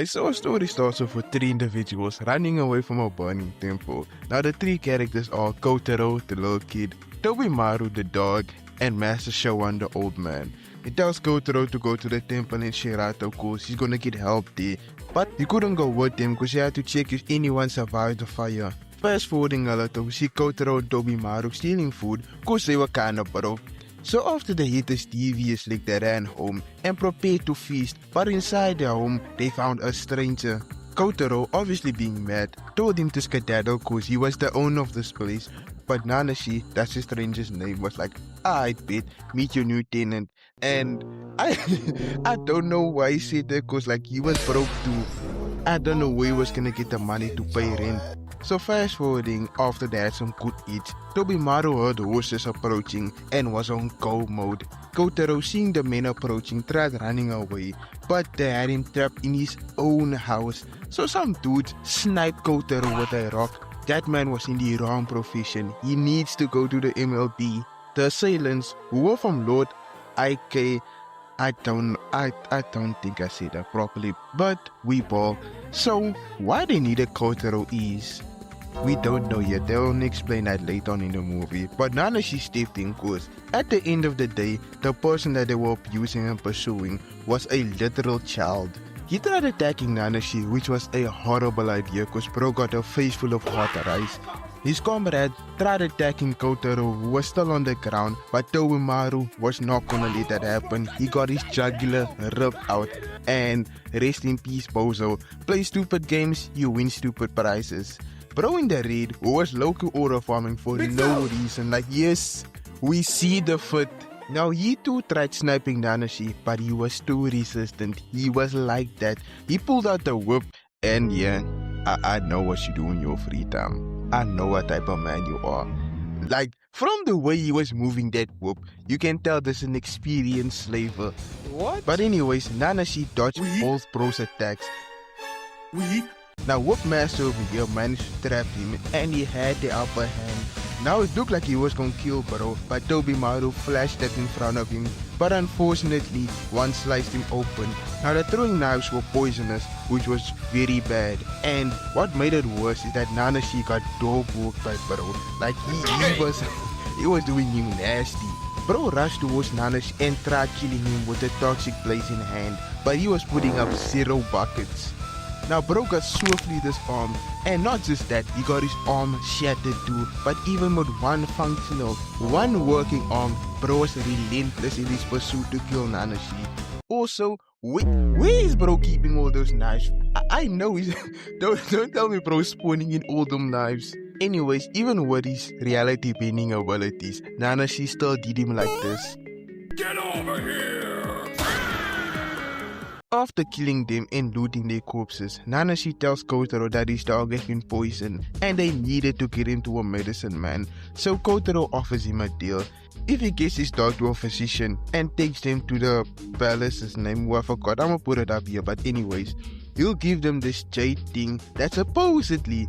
So a story starts off with three individuals running away from a burning temple. Now the three characters are Kotaro, the little kid, Tobimaru, the dog, and Master Showan, the old man. He tells Kotaro to go to the temple in Shirato cause he's gonna get help there. But he couldn't go with him cause he had to check if anyone survived the fire. Fast forwarding a little, we see Kotaro and Tobimaru stealing food cause they were kinda broke. So after they hit this devious lake, they ran home and prepared to feast, but inside their home, they found a stranger. Kotaro, obviously being mad, told him to skedaddle cause he was the owner of this place, but Nanashi, that's the stranger's name, was like, I bet, meet your new tenant. And I don't know why he said that cause like he was broke too. I don't know where he was gonna get the money to pay rent. So fast forwarding, after they had some good eats, Tobimaru heard horses approaching and was on go mode. Kotaro, seeing the men approaching, tried running away, but they had him trapped in his own house. So some dudes sniped Kotaro with a rock. That man was in the wrong profession. He needs to go to the MLB. The assailants, who were from Lord IK, I don't think I said that properly, but we ball. So why they needed Kotaro is, we don't know yet. They'll only explain that later on in the movie. But Nanashi stepped in cause at the end of the day, the person that they were abusing and pursuing was a literal child. He tried attacking Nanashi, which was a horrible idea cause bro got a face full of hot rice. His comrade tried attacking Kotaro, who was still on the ground, but Tobimaru was not gonna let that happen. He got his jugular ripped out, and rest in peace Bozo. Play stupid games, you win stupid prizes. Bro in the raid, who was local aura farming for no reason, like yes, we see the foot. Now he too tried sniping Nanashi, but he was too resistant. He was like that. He pulled out the whip, and yeah, I know what you do in your free time. I know what type of man you are. Like, from the way he was moving that whoop, you can tell this is an experienced slaver. What? But anyways, Nanashi dodged both bro's attacks. Now Whoop Master over here managed to trap him and he had the upper hand. Now it looked like he was gonna kill Bro, but Tobimaru flashed that in front of him, but unfortunately one sliced him open. Now the throwing knives were poisonous, which was very bad, and what made it worse is that Nanashi got dog walked by Bro. Like he was doing him nasty. Bro rushed towards Nanashi and tried killing him with a toxic blaze in hand, but he was putting up 0 buckets. Now Bro got swiftly disarmed, and not just that, he got his arm shattered too, but even with one working arm, Bro was relentless in his pursuit to kill Nanashi. Also, where is Bro keeping all those knives? I know he's don't tell me Bro's spawning in all them knives. Anyways, even with his reality bending abilities, Nanashi still did him like this. Get over here! After killing them and looting their corpses, Nanashi tells Kotaro that his dog has been poisoned and they needed to get him to a medicine man. So Kotaro offers him a deal. If he gets his dog to a physician and takes them to the palace's name, who I forgot, I'm gonna put it up here, but anyways, he'll give them this jade thing that's supposedly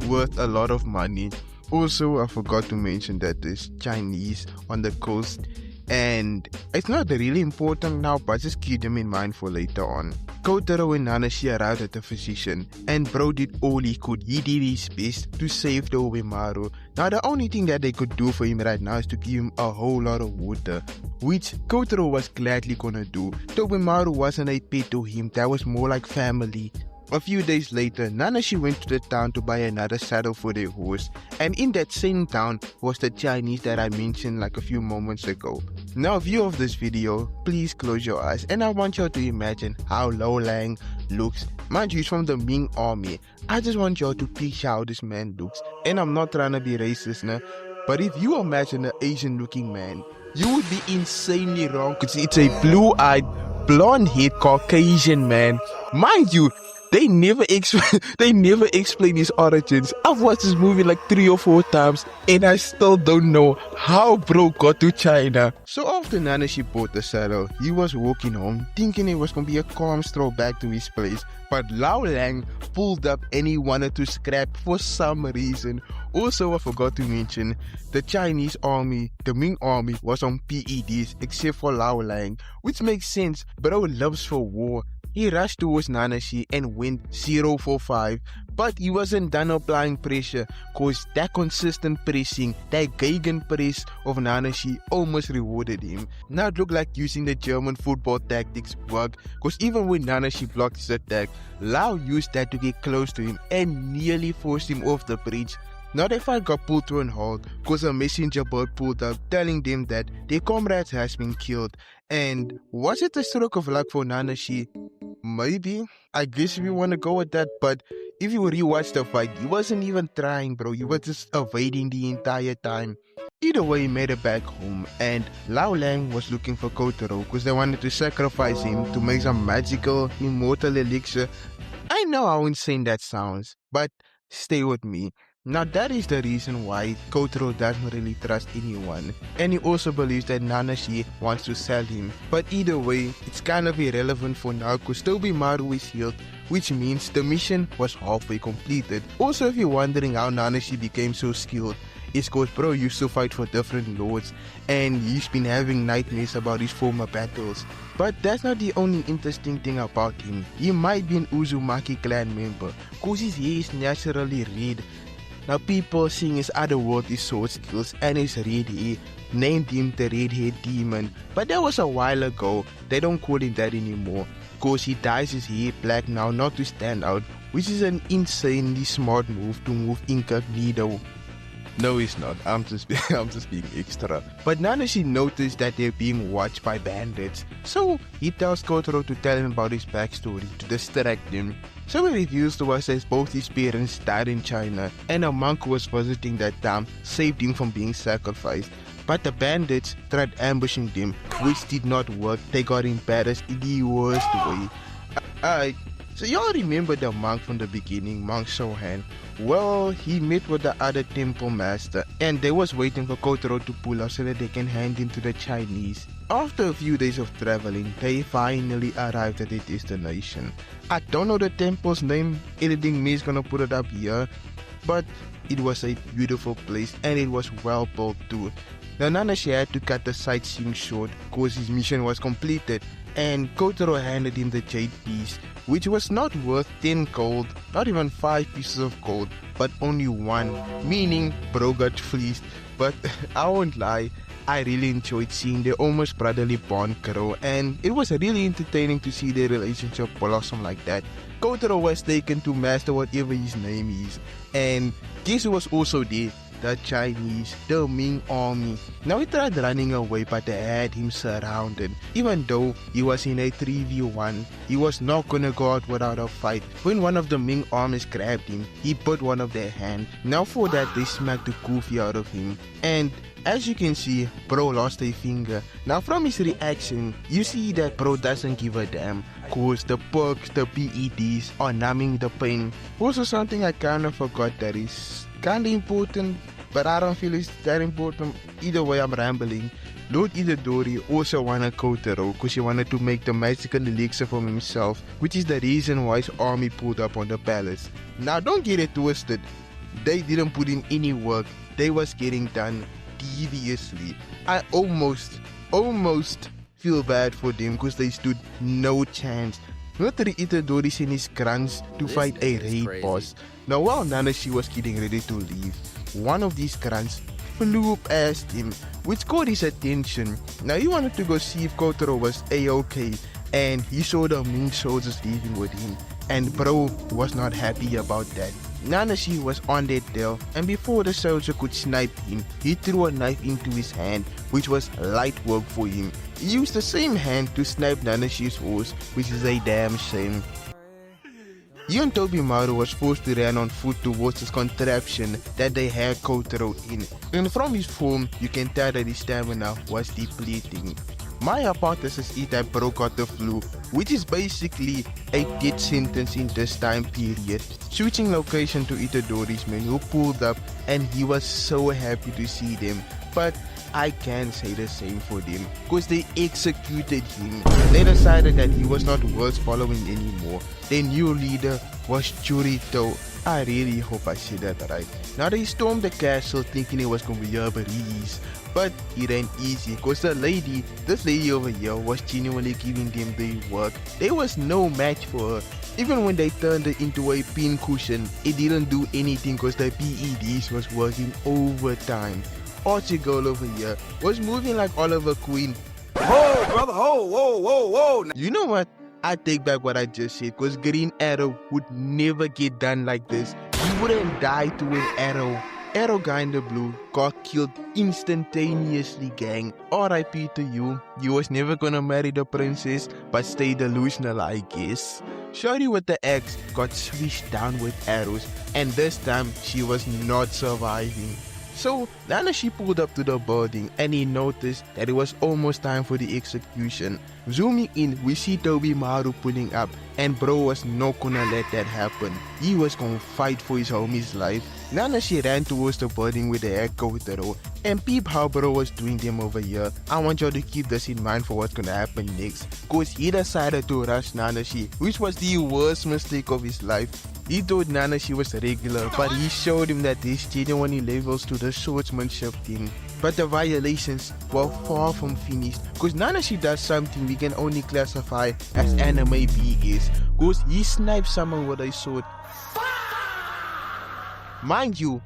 worth a lot of money. Also, I forgot to mention that there's Chinese on the coast, and it's not really important now, but just keep them in mind for later on. Kotaro and Nanashi arrived at the physician, and Bro did all he could. He did his best to save Tobimaru. Now the only thing that they could do for him right now is to give him a whole lot of water, which Kotaro was gladly gonna do. Tobimaru wasn't a pet to him, that was more like family. A few days later, Nanashi went to the town to buy another saddle for their horse, and in that same town was the Chinese that I mentioned like a few moments ago. Now view of this video, please close your eyes and I want y'all to imagine how Lo Lang looks. Mind you, he's from the Ming army. I just want y'all to picture how this man looks, and I'm not trying to be racist now, but if you imagine an Asian looking man, you would be insanely wrong because it's a blue-eyed, blonde-haired Caucasian man. Mind you, they never explain his origins. I've watched this movie like 3 or 4 times and I still don't know how Bro got to China. So after Nanashi bought the saddle, he was walking home thinking it was gonna be a calm stroll back to his place, but Lao Lang pulled up and he wanted to scrap for some reason. Also, I forgot to mention, the Chinese army, the Ming army, was on PEDs except for Lao Lang, which makes sense. Bro loves for war. He rushed towards Nanashi and went 0 for 5, but he wasn't done applying pressure cause that consistent pressing, that gegenpress of Nanashi almost rewarded him. Now it looked like using the German football tactics worked cause even when Nanashi blocked his attack, Lau used that to get close to him and nearly forced him off the bridge. Now their fight got pulled to a halt cause a messenger bird pulled up telling them that their comrades has been killed. And was it a stroke of luck for Nanashi? Maybe. I guess if you want to go with that, but if you rewatch the fight, he wasn't even trying, bro. He was just evading the entire time. Either way, he made it back home, and Lao Lang was looking for Kotaro because they wanted to sacrifice him to make some magical, immortal elixir. I know how insane that sounds, but stay with me. Now that is the reason why Kotaro doesn't really trust anyone, and he also believes that Nanashi wants to sell him. But either way, it's kind of irrelevant for now because Tobimaru is healed, which means the mission was halfway completed. Also, if you're wondering how Nanashi became so skilled, it's cause bro used to fight for different lords and he's been having nightmares about his former battles. But that's not the only interesting thing about him. He might be an Uzumaki clan member cause his hair is naturally red. Now people seeing his otherworldly sword skills and his red hair named him the red-haired demon, but that was a while ago. They don't call him that anymore cause he dyes his hair black now not to stand out, which is an insanely smart move to move incognito. No, he's not. I'm just being extra. But Nanashi noticed that they're being watched by bandits, so he tells Kotaro to tell him about his backstory to distract him. So he reveals to us that both his parents died in China, and a monk who was visiting that town saved him from being sacrificed. But the bandits tried ambushing them, which did not work. They got embarrassed in the worst way. So y'all remember the monk from the beginning, Monk Shohan? Well, he met with the other temple master and they was waiting for Kotaro to pull up so that they can hand him to the Chinese. After a few days of traveling, they finally arrived at their destination. I don't know the temple's name, editing me is gonna put it up here, but it was a beautiful place and it was well built too. Now Nanashi had to cut the sightseeing short cause his mission was completed, and Kotaro handed him the jade piece, which was not worth 10 gold, not even 5 pieces of gold, but only 1, meaning bro got fleeced. But I won't lie, I really enjoyed seeing their almost brotherly bond grow, and it was really entertaining to see their relationship blossom like that. Kotaro was taken to master whatever his name is, and guess who was also there? The Chinese, the Ming army. Now he tried running away, but they had him surrounded. Even though he was in a 3v1, he was not gonna go out without a fight. When one of the Ming armies grabbed him, he put one of their hand. Now for that, they smacked the goofy out of him. And as you can see, bro lost a finger. Now from his reaction, you see that bro doesn't give a damn, cause the perks, the PEDs are numbing the pain. Also something I kinda forgot that is kinda important, but I don't feel it's that important. Either way, I'm rambling. Lord Itadori also wanted Kotaro because he wanted to make the magical elixir for himself, which is the reason why his army pulled up on the palace. Now don't get it twisted, they didn't put in any work, they was getting done deviously. I almost feel bad for them because they stood no chance. Military Itadori sent his grunts to fight a raid boss. Now while Nanashi was getting ready to leave, one of these grunts flew past him, which caught his attention. Now he wanted to go see if Kotaro was a-okay, and he saw the Ming soldiers leaving with him, and bro was not happy about that. Nanashi was on their tail, and before the soldier could snipe him, he threw a knife into his hand, which was light work for him. He used the same hand to snipe Nanashi's horse, which is a damn shame. He and Tobimaru was forced to run on foot towards this contraption that they had Kotaro in, and from his form, you can tell that his stamina was depleting. My hypothesis is that bro got the flu, which is basically a death sentence in this time period. Switching location to Itadori's men who pulled up, and he was so happy to see them. But I can say the same for them, cause they executed him. They decided that he was not worth following anymore. Their new leader was Churito. I really hope I said that right. Now they stormed the castle thinking it was gonna be a breeze, but it ain't easy cause this lady over here was genuinely giving them the work. There was no match for her. Even when they turned it into a pin cushion, it didn't do anything cause the PEDs was working overtime. Girl over here was moving like Oliver Queen. Whoa, brother, whoa. You know what? I take back what I just said, cause Green Arrow would never get done like this. He wouldn't die to an arrow. Arrow guy in the blue got killed instantaneously, gang. RIP to you. You was never gonna marry the princess, but stay delusional, I guess. Shorty with the axe got swished down with arrows, and this time she was not surviving. So, Nana she pulled up to the building and he noticed that it was almost time for the execution. Zooming in, we see Tobimaru pulling up, and bro was not gonna let that happen. He was gonna fight for his homie's life. Nana she ran towards the building with the Kotaro, and peep how bro was doing them over here. I want y'all to keep this in mind for what's gonna happen next, cause he decided to rush Nanashi, which was the worst mistake of his life. He thought Nanashi was regular, but he showed him that there's genuinely levels to the swordsmanship thing. But the violations were far from finished, cause Nanashi does something we can only classify as anime BS, cause he sniped someone with a sword. Mind you,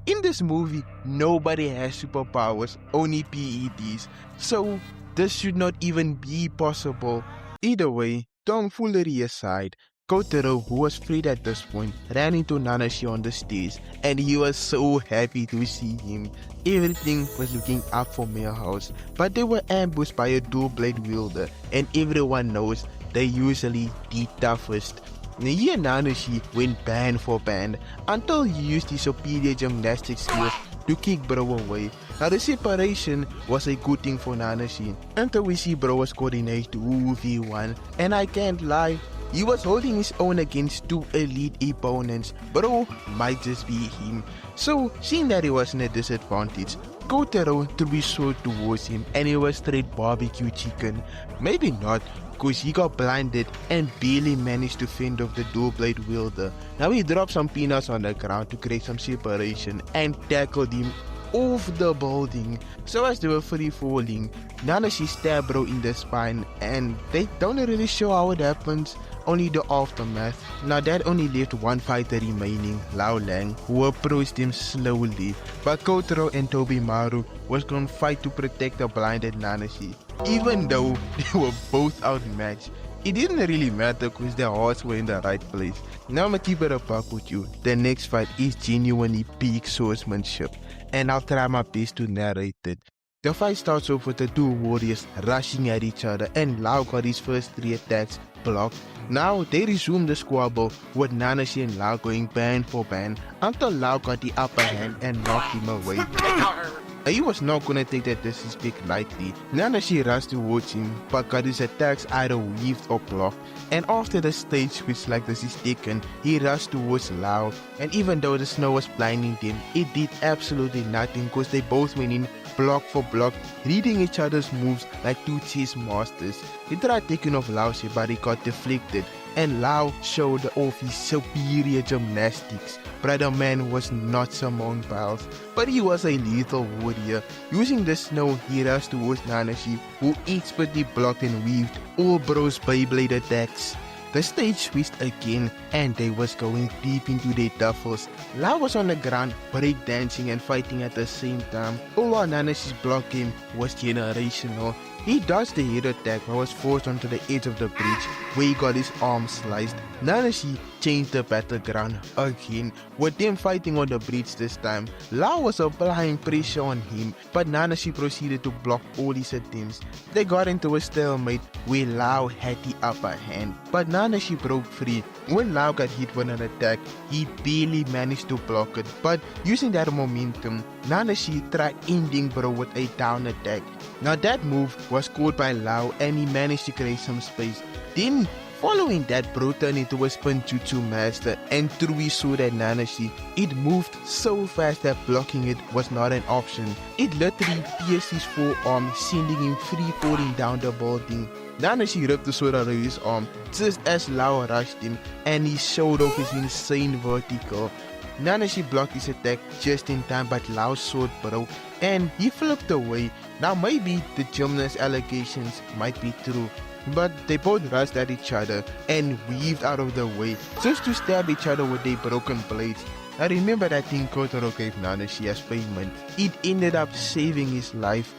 in this movie, nobody has superpowers, only PEDs, so this should not even be possible. Either way, tomfoolery aside, Kotaro, who was freed at this point, ran into Nanashi on the stairs, and he was so happy to see him. Everything was looking up for Millhouse, but they were ambushed by a dual blade wielder, and everyone knows they're usually the toughest. He and Nanashi went band for band until he used his superior gymnastic skills to kick bro away. Now the separation was a good thing for Nanashi until we see bro was coordinate 2v1, and I can't lie, he was holding his own against two elite opponents. Bro might just be him. So seeing that he was in a disadvantage, Kotaro threw his sword towards him and it was straight barbecue chicken. Maybe not, cause he got blinded and barely managed to fend off the dual blade wielder. Now he dropped some peanuts on the ground to create some separation and tackled him off the building. So as they were free falling, Nanashi stabbed bro in the spine, and they don't really show how it happens, only the aftermath. Now that only left one fighter remaining, Lao Lang, who approached him slowly, but Kotaro and Tobimaru was gonna fight to protect the blinded Nanashi. Even though they were both outmatched, it didn't really matter cause their hearts were in the right place. Now I'ma keep it a buck with you, the next fight is genuinely peak swordsmanship, and I'll try my best to narrate it. The fight starts off with the two warriors rushing at each other, and Lao got his first 3 attacks blocked. Now they resume the squabble with Nanashi and Lao going band for band until Lao got the upper hand and knocked him away. He was not gonna take that disrespect lightly. Nanashi rushed towards him but got his attacks either weaved or blocked, and after the stage switch like this is Tekken, he rushed towards Lao, and even though the snow was blinding them, it did absolutely nothing cause they both went in block for block, reading each other's moves like two chess masters. He tried taking off Lao's head but he got deflected, and Lao showed off his superior gymnastics. Brother man was not Simone Biles, but he was a lethal warrior. Using the snow, he rushed towards Nanashi, who expertly blocked and weaved all bro's Beyblade attacks. The stage switched again, and they was going deep into their duffels. Lao was on the ground, breakdancing and fighting at the same time. All while Nanashi's block game was generational. He dodged the head attack but was forced onto the edge of the bridge, where he got his arm sliced. Nanashi changed the battleground again, with them fighting on the bridge this time. Lao was applying pressure on him, but Nanashi proceeded to block all his attempts. They got into a stalemate where Lao had the upper hand, but Nanashi broke free. When Lao got hit with an attack, he barely managed to block it, but using that momentum, Nanashi tried ending bro with a down attack. Now that move was caught by Lao and he managed to create some space. Then Following that, bro turned into a spin jutsu master and threw his sword at Nanashi. It moved so fast that blocking it was not an option. It literally pierced his forearm, sending him free falling down the building. Nanashi ripped the sword out of his arm just as Lau rushed him, and he showed off his insane vertical. Nanashi blocked his attack just in time, but Lau's sword broke and he flipped away. Now maybe the gymnast allegations might be true, but they both rushed at each other and weaved out of the way just to stab each other with their broken blades. I remember that thing Kotaro gave Nanashi as payment. It ended up saving his life.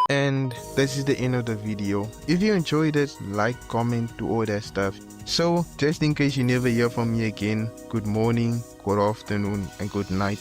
And this is the end of the video. If you enjoyed it, like, comment, do all that stuff. So just in case you never hear from me again, good morning, good afternoon, and good night.